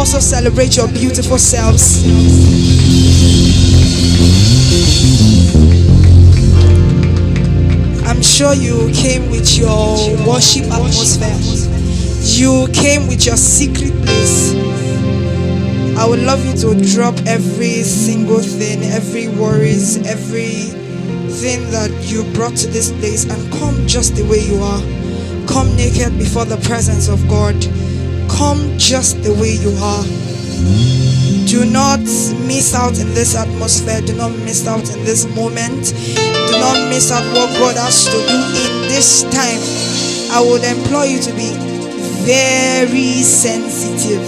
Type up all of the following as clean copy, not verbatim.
also celebrate your beautiful selves? I'm sure you came with your worship atmosphere. You came with your secret place. I would love you to drop every single thing, every worries, everything that you brought to this place, and come just the way you are. Come naked before the presence of God. Come just the way you are. Do not miss out in this atmosphere. Do not miss out in this moment. Do not miss out what God has to do in this time. I would implore you to be very sensitive.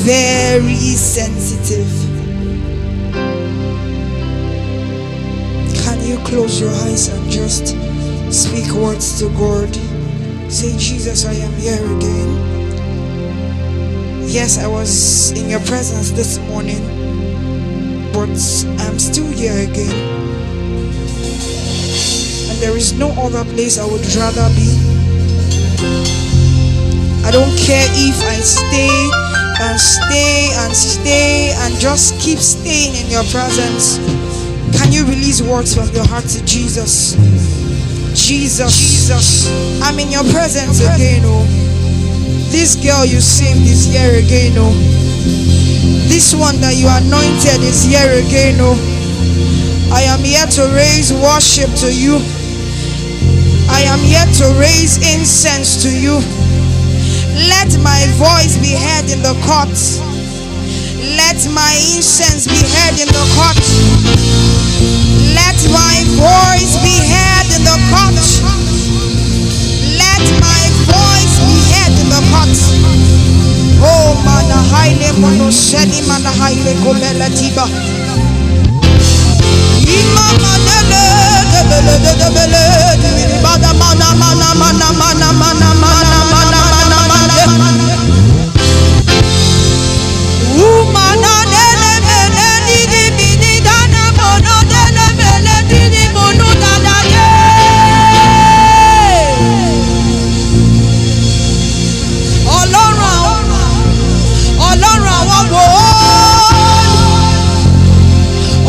Very sensitive. Can you close your eyes and just speak words to God? Say, Jesus, I am here again. Yes, I was in your presence this morning, but I'm still here again. And there is no other place I would rather be. I don't care if I stay and just keep staying in your presence. Can you release words from your heart to Jesus? Jesus, I'm in your presence again, oh. This girl you saved is here again, oh. This one that you anointed is here again, oh. I am here to raise worship to you. I am here to raise incense to you. Let my voice be heard in the courts. Let my incense be heard in the courts. Let my voice be heard in the courts. Let my voice be heard in the courts. Oh, mana haile mono sheni mana haile kobela tiba. Imama dele dele dele dele bada mana mana mana mana mana mana mana mana mana. Umana dele mele di di dana mono dele mele di mono dana ye. Ọlọ́run àwọn wòólì,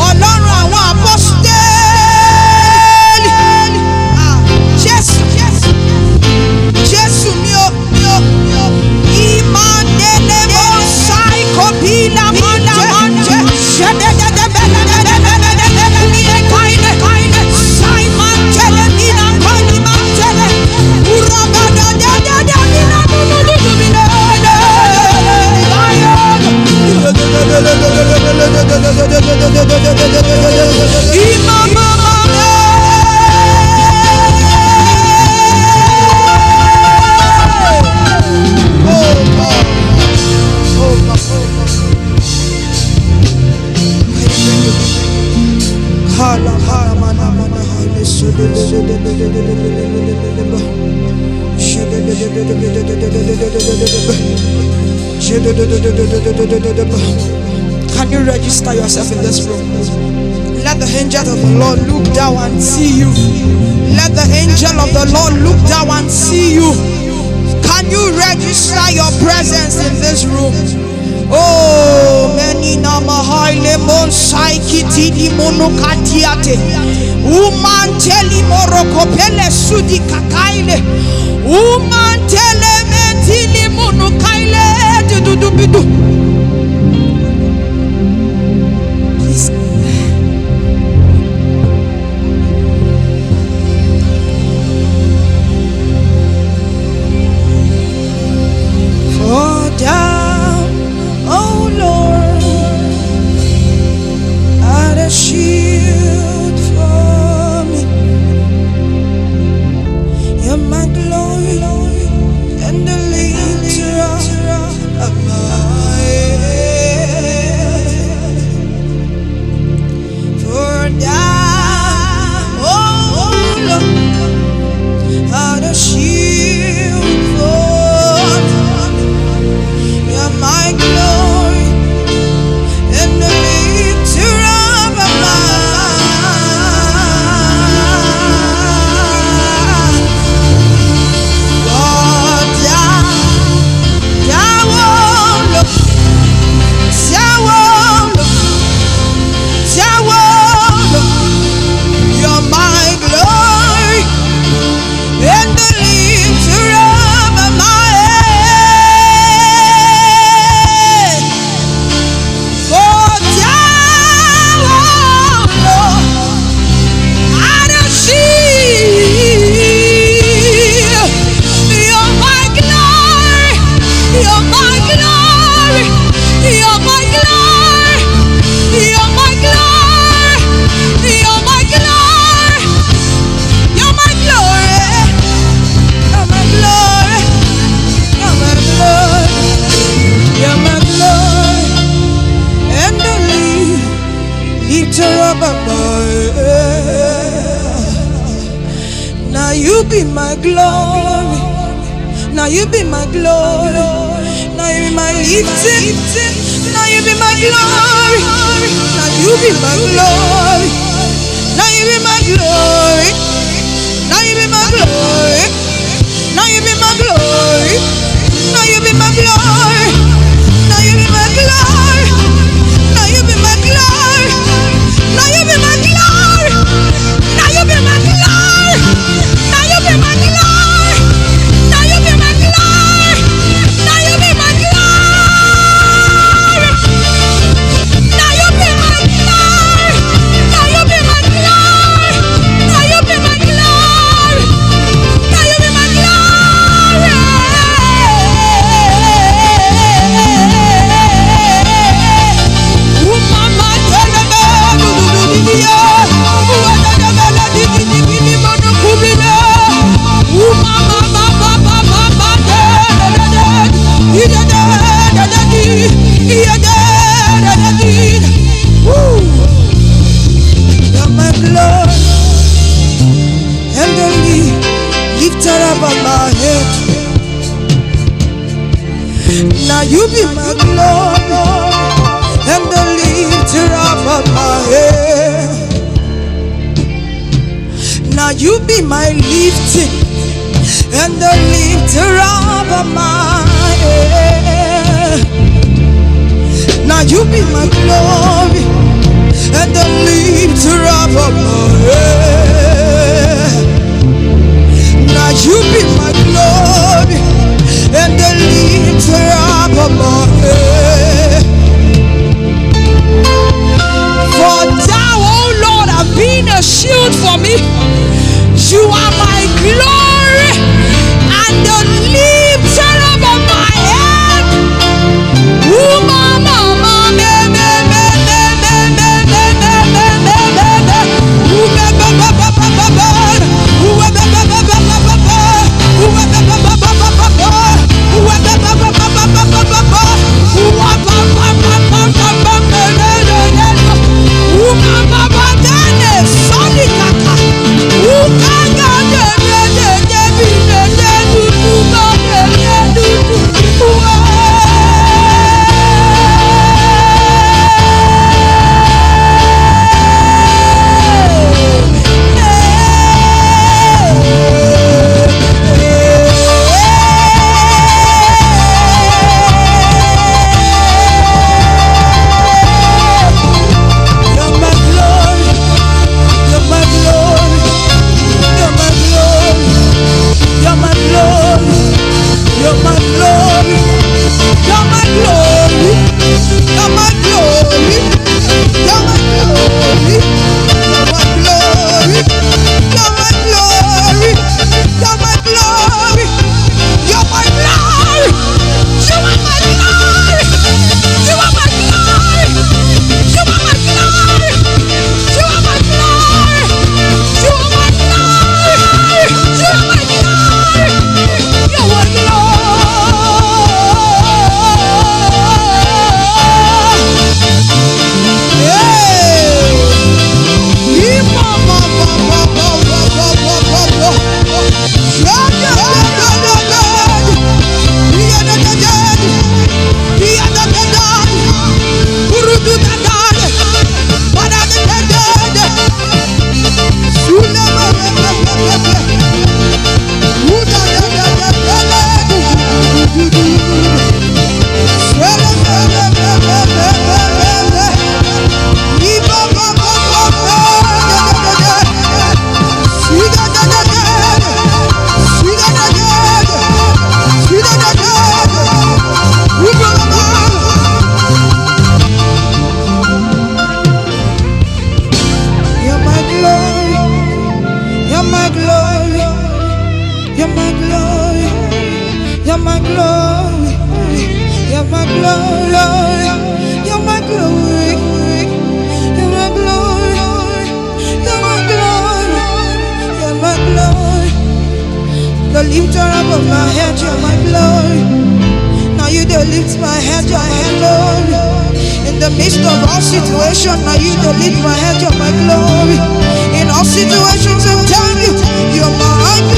Ọlọ́run àwọn apọ́sítélì. Jésù mi ò ìmọ̀ndélé mo ṣáì kò bí lámọ́lá mọ́jẹ́ ṣẹ́dẹ́dẹ́dẹ́bẹ́lẹ́dẹ́dẹ́dẹ́dẹ́dẹ́ mi káìlẹ̀ ṣáì máa ń tẹ̀lé mi náà kọ́ni máa ń tẹ̀lé wúrọ̀gàdàdẹ́dẹ́dẹ́ mi náà múlùdùdù mi náà. Can you register yourself in this room? Let the angel of the Lord look down and see you. Let the angel of the Lord look down and see you. Can you register your presence in this room? Oh, many namahaile monsaikiti di monokatiate. Umanteli morokopele sudi kakaile. Umantele mentili monokaile dudubidu. Please. For down, oh Lord, add a shield for me. You're my glory and the lifter of my you be my glory. Now you be my glory. Now you be my lifting. Now you be my glory. Now you be my glory. Now you be my glory. Now you be my glory. Now you be my glory. Now you be my glory. Now you be my glory. Now you be my glory. Now you be my glory. Now you be my glory. Now you be my glory. Now you be my glory. Now you be my glory. Now you be my glory. Now you be my glory. Now you be my glory. Now you be my glory. You're my glory and the lifter up of my head. Now you be my glory and the lifter up of my head. Now you be my lifting and the lifter up of my head. Now you be my glory and the lifter up of my head. Now you be my glory and the lifter up of my head. For thou, O Lord, have been a shield for me. You are my glory and the lifter up of my head. Ooh, mama, mama, me, me, me, me, me, me, me, me, me, me, me, me. Ooh, me, me, me, me, me, me, me. Ooh, me, me, me, me, me, me, me, me. Ooh, me, me, me, me, me, me, me, me. Ooh, me, me, me, me, me, me, me, me, me. Ooh, me, me, me, me, me, me, me, me. Ooh, mama, mama, dene, soli kaka. Ooh, kaka, dene, dene, dene, dene, dene, dene, dene. The lifter up of my head, you're my glory. Now you the lift my head, you're my glory. In the midst of all situations, now you the lift my head, you're my glory. In all situations, I'm telling you, you're my glory.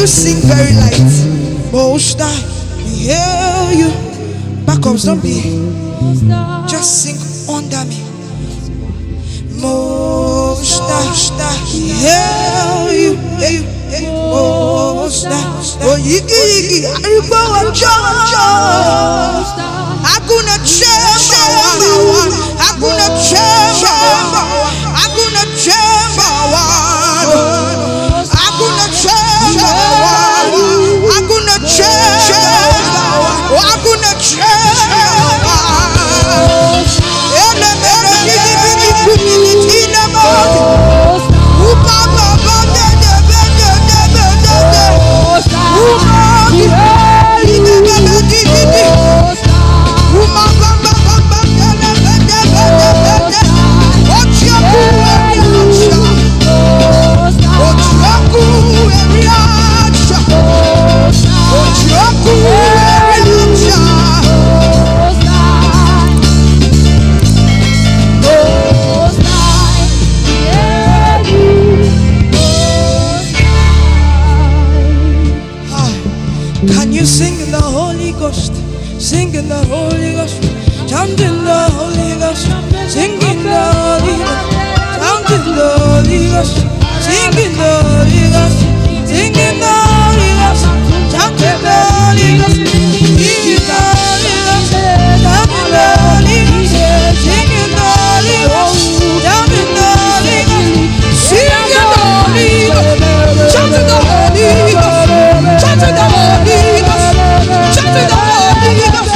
sing very light? Most I hear you. Backups, don't be. Just sing under me. Most I hear you. Most I. Oh, yigi, I gonna change. I gonna change. I gonna change. I gonna change. I gonna change. I gonna change. Can you sing in the Holy Ghost? Sing in the Holy Ghost. Chant in the Holy Ghost. Sing in the Holy Ghost. Chant in the Holy Ghost. Sing in the Holy Ghost. Sing in the Holy Ghost. Chant in the Holy Ghost. Sing in the Holy Ghost. Chant in the Holy Ghost. Sing in the Holy Ghost. Chant in the Holy Ghost. Sing in the Holy Ghost. Chant in the Holy Ghost. Chant in the Holy Ghost. Chant in the Holy Ghost.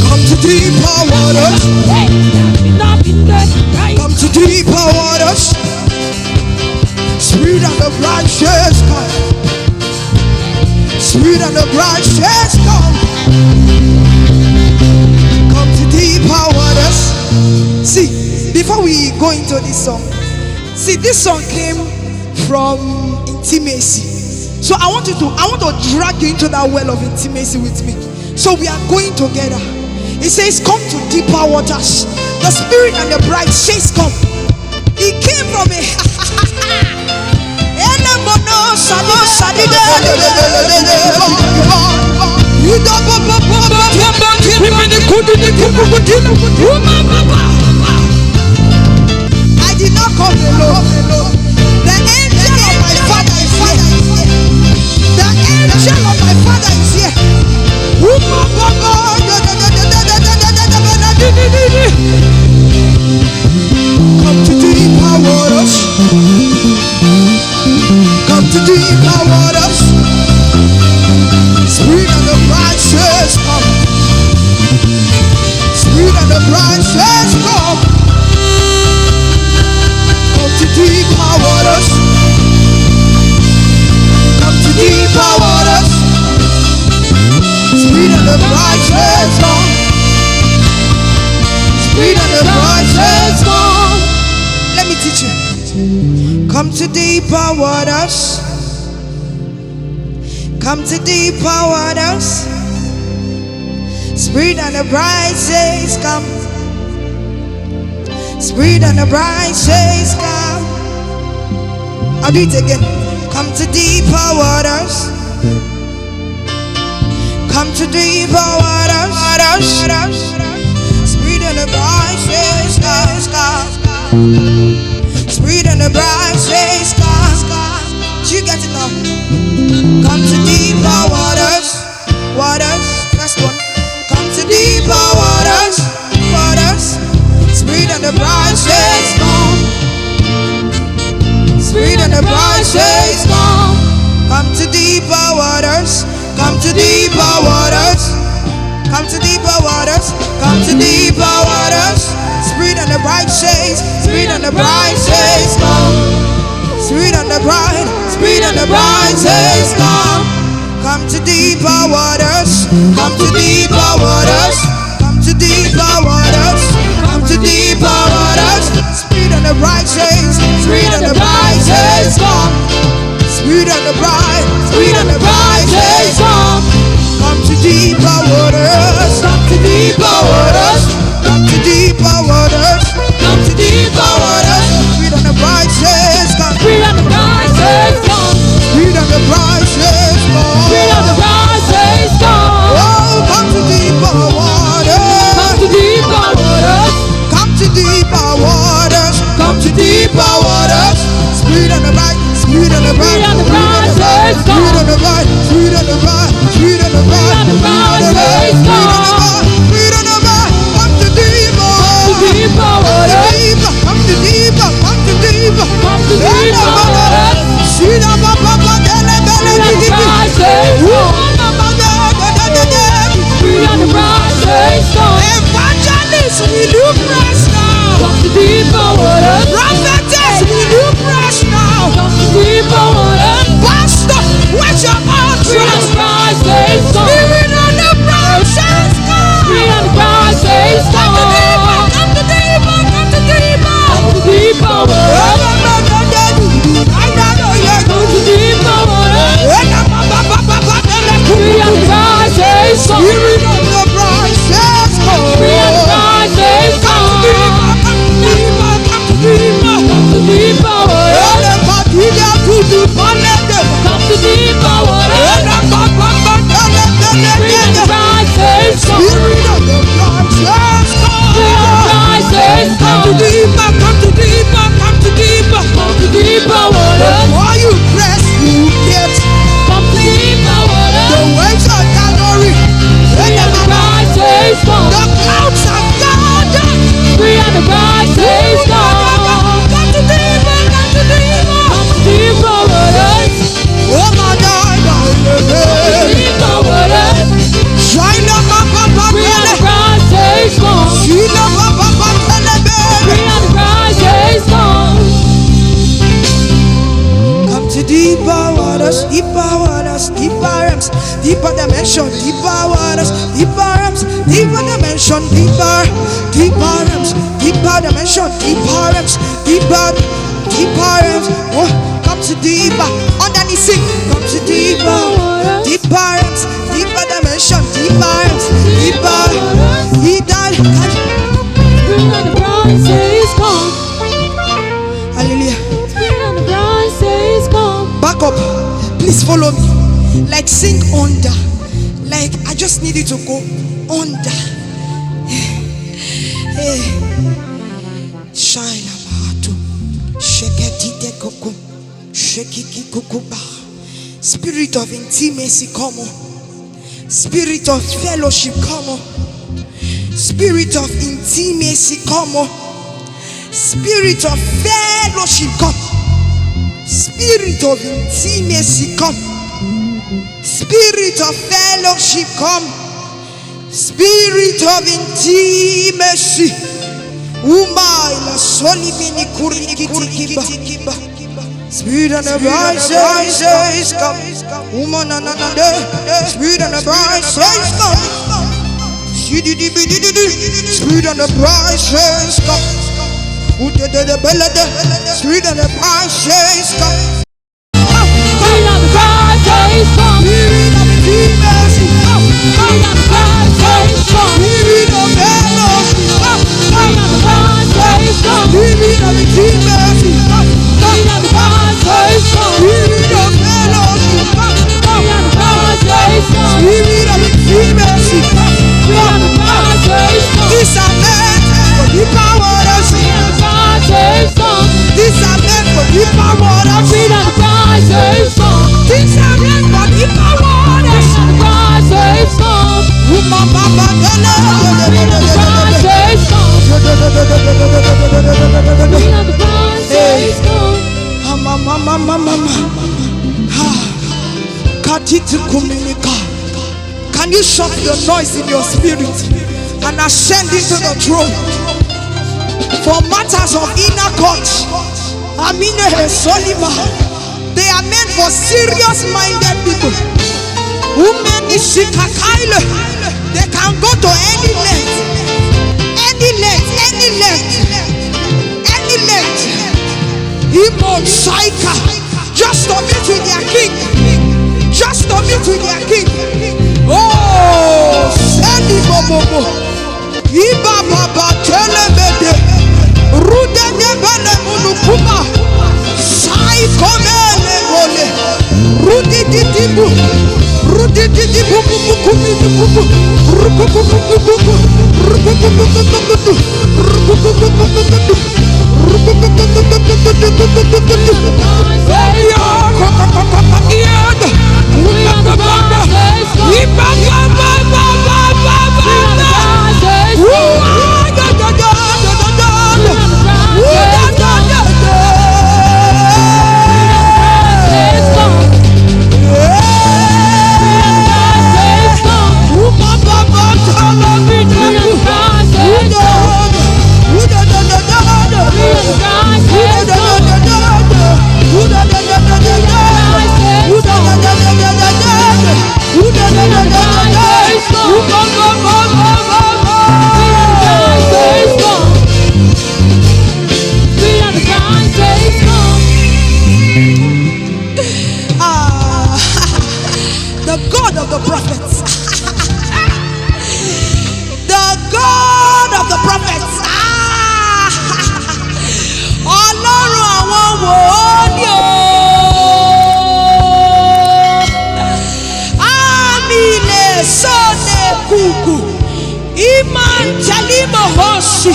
Come to deeper waters. Come to deeper waters. Spirit and the branches come. Spirit and the branches come. Come to deeper waters. See, before we go into this song, see, this song came from intimacy. So I want to drag you into that well of intimacy with me. So we are going together. It says, come to deeper waters. The Spirit and the bride says, come. It came from a I did not come alone. The angel of my father is here. The angel of my father is here. Come to deeper waters. Come to deeper waters. Spirit of the bride says come. Spirit of the bride says come. Come to deeper waters. Come to deeper waters. Spirit of the bride says come. Spirit of the bride says come. Let me teach you. Come to deeper waters. Come to deeper waters. Spirit and the bride says come. Spirit and the bride says come. I'll do it again. Come to deeper waters. Come to deeper waters. Spirit and the bride says come. Spirit and the bride says come. You get it now. Come to deeper waters. First one. Come to deeper waters. Spirit and the bride says come. Spirit and the bride says come. Come to deeper waters. Come to deeper waters. Come to deeper waters. Come to deeper waters. Spirit and the bride says. Spirit and the bride says come. Spirit and the bride. Spirit and the bride says come. Come to deeper waters. Come to deeper waters. Come to deeper waters. Come to deeper waters. Spirit and the bride says. Spirit and the bride says come. Spirit of the bride, Spirit of the bride says, come. Come to deeper waters, come to deeper waters, come to deeper waters, come to deeper waters. Spirit of the bride says, come. Spirit of the bride says, come. Spirit of the bride says, come. Spirit of the bride says, come. Oh, come to deeper waters, come to deeper waters, come to deeper waters, come to deeper waters. Spirit of the bride, Spirit of the bride, Spirit of the bride says, come. Spirit of the bride, Spirit of the bride, Spirit of the bride, Spirit of the bride says, come. Spirit of the bride, come to deeper, come to deeper waters, come to deeper, come to deeper, come to deeper waters. Spirit of the bride says, Spirit of the bride says, come. Evangelist, will you press now? Come to deeper waters. Prophetess, will you press now? Come to deeper waters. Pastor, where's your heart? Spirit of the bride says, come. Spirit of the bride says, come. Spirit of the bride says, come. Come to deeper, come to deeper, come to deeper, come to deeper waters. Come to deeper waters. Spirit of the bride says, come. Spirit of the bride says, come. Spirit of the bride says, come. Come to deeper, come to deeper waters. Come to deeper waters. Spirit of the bride says, come. Spirit of the bride says, come. Spirit of the bride says, come to deeper, come to deeper, come to deeper, come to deeper waters. The more you press, you get. Come to deeper waters. The waves are gathering. Spirit of the bride says, come. The clouds are gathered. Spirit of the bride says, come. Come to deeper, come to deeper, come to deeper waters. Oh my God, deeper waters. Shine up, Spirit of the bride says, come. Shine up, Spirit of the bride says, come. Come to deeper waters, deeper waters, deeper realms, deeper dimension, deeper waters, deeper realms, deeper dimension, deeper, deeper realms, deeper dimension, deeper realms, deeper, deeper realms. Oh, come to deeper, underneath sing. Come to deeper, deeper realms, deeper dimension, deeper realms, deeper, deeper. Spirit of the bride says, come. Hallelujah. Spirit of the bride says, come. Back up, please follow me. Like sing under. Like I just need you to go under. Hey. Shine about Spirit of intimacy, come on. Spirit of fellowship, come on. Spirit of intimacy, come on. Spirit of fellowship, come. Spirit of intimacy, come. Spirit of fellowship, come. Spirit of intimacy. Spirit of the bride says, come. Spirit of the bride says, come. Spirit of the bride says, come. Spirit of the bride says, come. Spirit of the bride says, come. Spirit of intimacy, come. Spirit of the bride says, come. Spirit of fellowship, come. Spirit of the bride says, come. Spirit of intimacy, come. Spirit of the bride says, come. Spirit of fellowship, come. Spirit of the bride says, come. Spirit of intimacy, come. Spirit of the bride says, come. These are meant for deeper waters. Spirit of the bride says, come. These are meant for deeper waters. Spirit of the bride says, come. These are meant for deeper waters. Spirit of the bride says, come. Spirit of the bride says, come. Spirit of the bride says, come. Can you shut the noise in your spirit and ascend into the throne? For matters of inner court, they are meant for serious-minded people. They can go to any length, any length, any length, any length. Just to meet with their their king. Just commune with their king. Oh, Seli Bobo. Iba Baba Telebede. Rude Nebele Munukuma. Sai Komele Mole. Rudi Didibu. Rudi Didibu Kumi Bubu. The God of the prophets. The God of the prophets. Ọlọ́run àwọn wòlíì o. Amile sone kuku. Imantelimo hosi.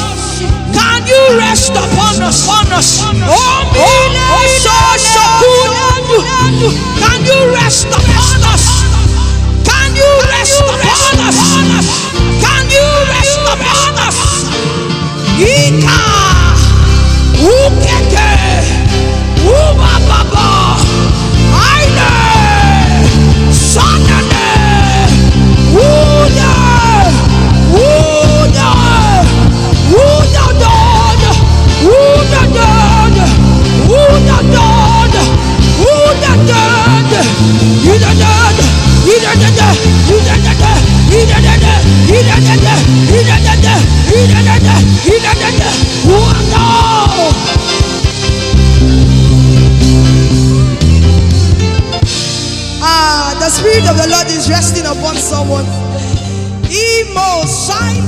Can you rest upon us? Omile sone kuku. Can you rest upon us? Can you rest upon us? Can you rest upon us? Ika, ukeke, ubababa, aine, sanane, uya, uya, uya dod, uya dod, uya dod, uya dod, uya dod. The Spirit of the Lord is resting upon someone. Imo, sign